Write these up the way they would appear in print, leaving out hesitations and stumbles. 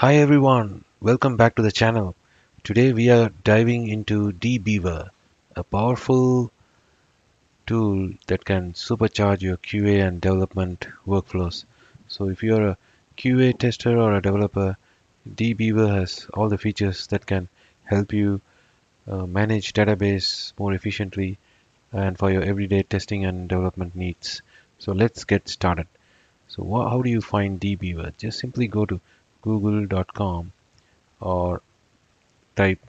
Hi everyone, welcome back to the channel. Today we are diving into DBeaver, a powerful tool that can supercharge your QA and development workflows. So if you're a QA tester or a developer, DBeaver has all the features that can help you manage database more efficiently and for your everyday testing and development needs. So let's get started. So how do you find DBeaver? Just simply go to google.com or type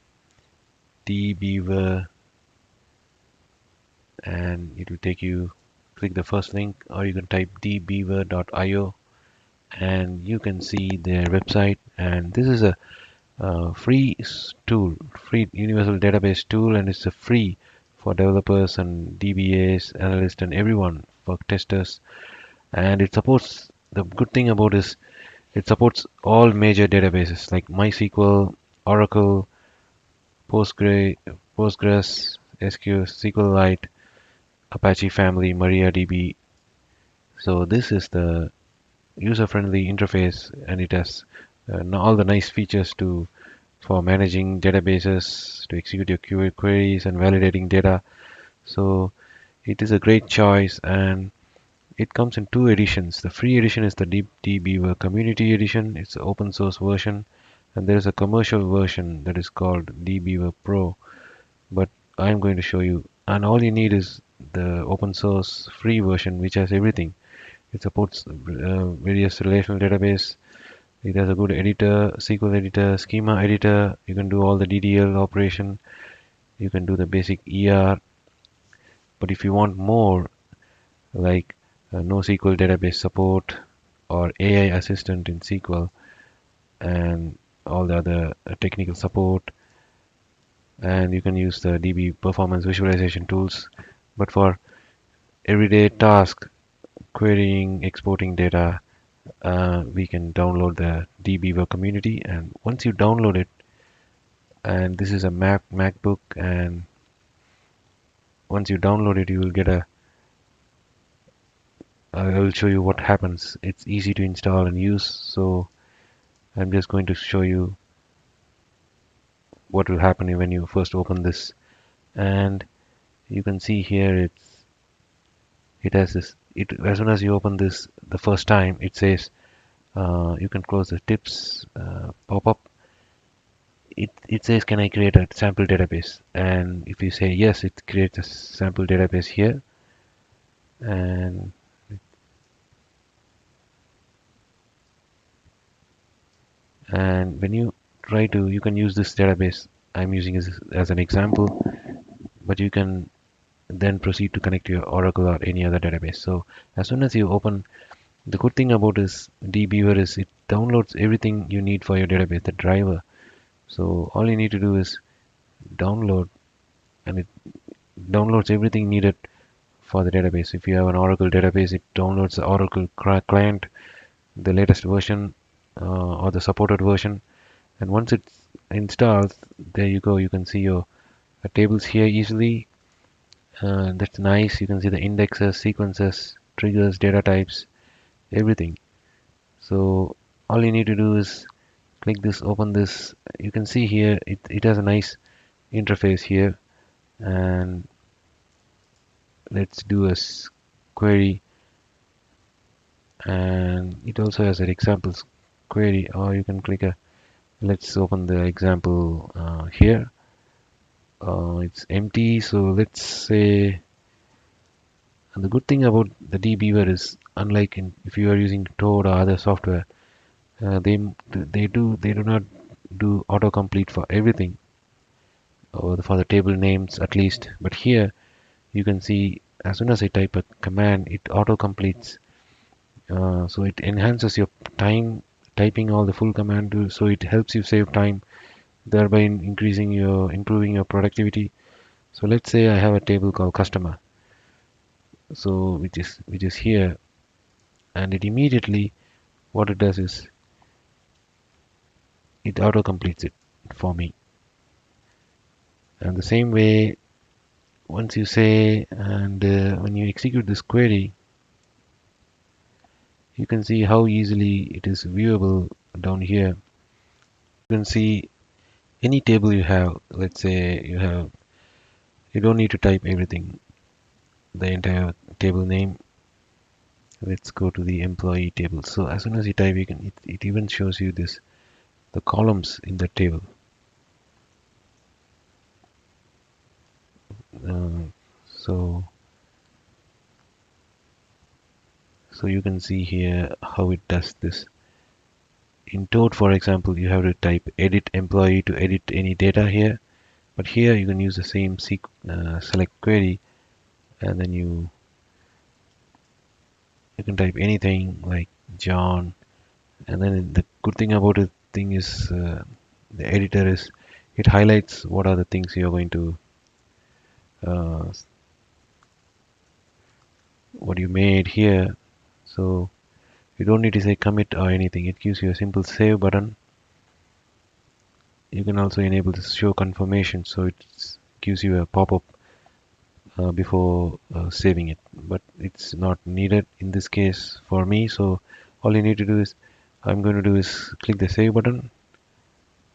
DBeaver and it will take you, click the first link, or you can type dbeaver.io and you can see their website. And this is a free tool, free universal database tool, and it's a free for developers and DBAs, analysts, and everyone, for testers. And it supports, the good thing about is it supports all major databases like MySQL, Oracle, Postgres, SQLite, Apache family, MariaDB. So this is the user-friendly interface, and it has all the nice features for managing databases, to execute your QA queries and validating data. So it is a great choice, and it comes in two editions. The free edition is the DBeaver Community Edition. It's an open source version, and there is a commercial version that is called DBeaver Pro. But I'm going to show you, and all you need is the open source free version, which has everything. It supports various relational database. It has a good editor, SQL editor, schema editor. You can do all the DDL operation. You can do the basic ER. But if you want more, like NoSQL database support or AI assistant in SQL and all the other technical support, and you can use the DB performance visualization tools. But for everyday task, querying, exporting data, we can download the DBeaver community. And once you download it, and this is a MacBook, and once you download it, you will get I will show you what happens. It's easy to install and use, so I'm just going to show you what will happen when you first open this. And you can see here it has this, as soon as you open this the first time, it says you can close the tips pop-up. It says, can I create a sample database? And if you say yes, it creates a sample database here. And when you try to, you can use this database I'm using as an example, but you can then proceed to connect to your Oracle or any other database. So as soon as you open, the good thing about this DBeaver is it downloads everything you need for your database, the driver. So all you need to do is download, and it downloads everything needed for the database. If you have an Oracle database, it downloads the Oracle client, the latest version or the supported version. And once it's installed, there you go. You can see your tables here easily. That's nice. You can see the indexes, sequences, triggers, data types, everything. So all you need to do is click this, open this. You can see here it has a nice interface here, and let's do a query, and it also has an examples query, or you can click let's open the example here. It's empty, so let's say, and the good thing about the DBeaver is, unlike if you are using Toad or other software, they do not do autocomplete for everything, or for the table names at least. But here you can see, as soon as I type a command, it auto completes. So it enhances your time typing all the full command, so it helps you save time, thereby improving your productivity. So let's say I have a table called customer, so which is here, and it immediately, what it does is it auto completes it for me. And the same way, once you say, and when you execute this query, you can see how easily it is viewable down here. You can see any table you have. Let's say you don't need to type everything, the entire table name. Let's go to the employee table. So as soon as you type, it even shows you the columns in the table. Uh, so you can see here how it does this. In Toad, for example, you have to type edit employee to edit any data here. But here you can use the same select query, and then you can type anything like John. And then the good thing about it thing is the editor is it highlights what are the things you're going to uh, what you made here. So you don't need to say commit or anything. It gives you a simple save button. You can also enable the show confirmation, so it gives you a pop-up before saving it, but it's not needed in this case for me. So all you need to do is I'm going to do is click the save button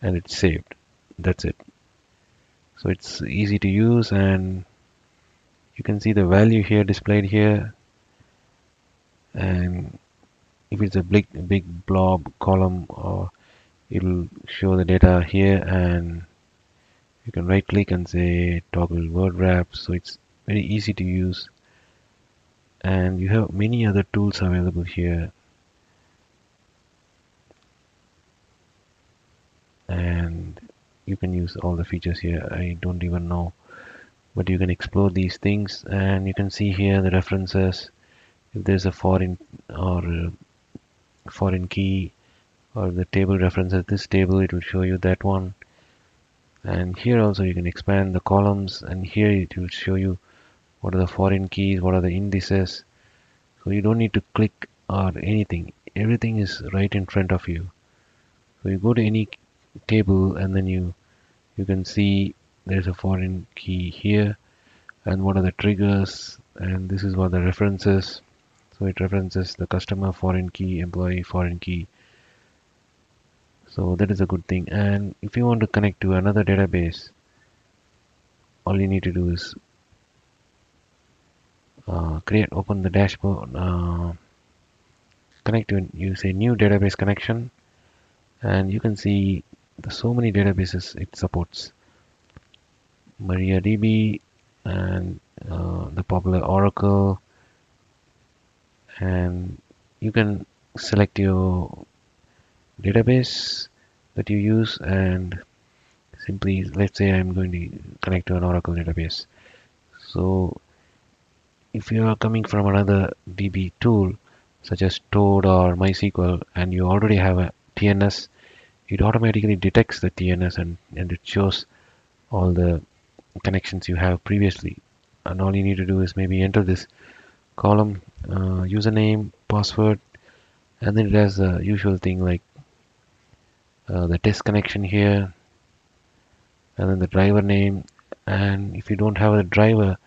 and it's saved. That's it. So it's easy to use, and you can see the value here displayed here, and if it's a big blob column, or it'll show the data here, and you can right click and say toggle word wrap. So it's very easy to use, and you have many other tools available here, and you can use all the features here. I don't even know, but you can explore these things, and you can see here the references. If there's a foreign key, or the table references this table, it will show you that one. And here also you can expand the columns, and here it will show you what are the foreign keys, what are the indices. So you don't need to click or anything. Everything is right in front of you. So you go to any table, and then you can see there's a foreign key here, and what are the triggers, and this is what the references. So it references the customer foreign key, employee foreign key. So that is a good thing. And if you want to connect to another database, all you need to do is open the dashboard, connect to, you say new database connection, and you can see so many databases it supports. MariaDB, and the popular Oracle, and you can select your database that you use, and simply, let's say I'm going to connect to an Oracle database. So if you are coming from another DB tool such as Toad or MySQL, and you already have a TNS, it automatically detects the TNS, and it shows all the connections you have previously. And all you need to do is maybe enter this column, username, password, and then it has the usual thing like the test connection here, and then the driver name. And if you don't have a driver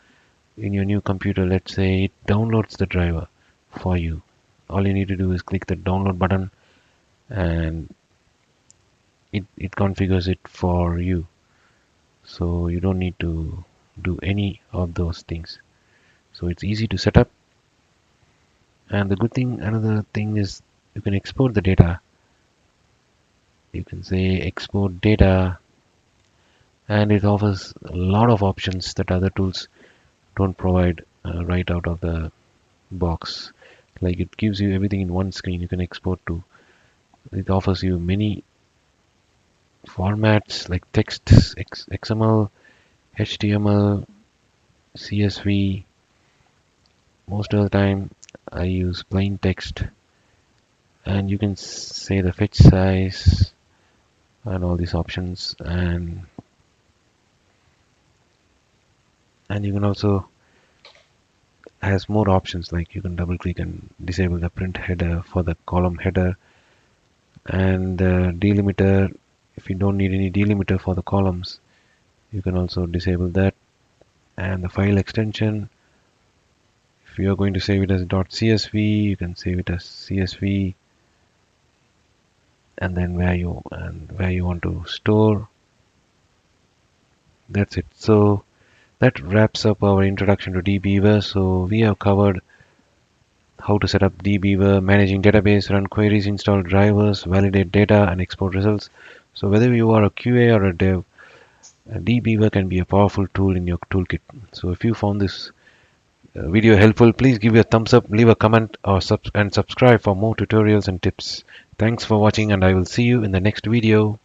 in your new computer, let's say it downloads the driver for you, all you need to do is click the download button, and it configures it for you. So you don't need to do any of those things. So it's easy to set up. And the good thing, another thing is you can export the data. You can say export data, and it offers a lot of options that other tools don't provide right out of the box. Like it gives you everything in one screen you can export to. It offers you many formats like text, XML, HTML, CSV. Most of the time I use plain text, and you can say the fetch size and all these options, and you can also has more options, like you can double click and disable the print header for the column header, and delimiter. If you don't need any delimiter for the columns, you can also disable that. And the file extension, if you are going to save it as .csv, you can save it as CSV. and then where you want to store. That's it. So that wraps up our introduction to DBeaver. So we have covered how to set up DBeaver, managing database, run queries, install drivers, validate data, and export results. So whether you are a QA or a dev, DBeaver can be a powerful tool in your toolkit. So if you found this video helpful, please give a thumbs up, leave a comment, and subscribe for more tutorials and tips. Thanks for watching, and I will see you in the next video.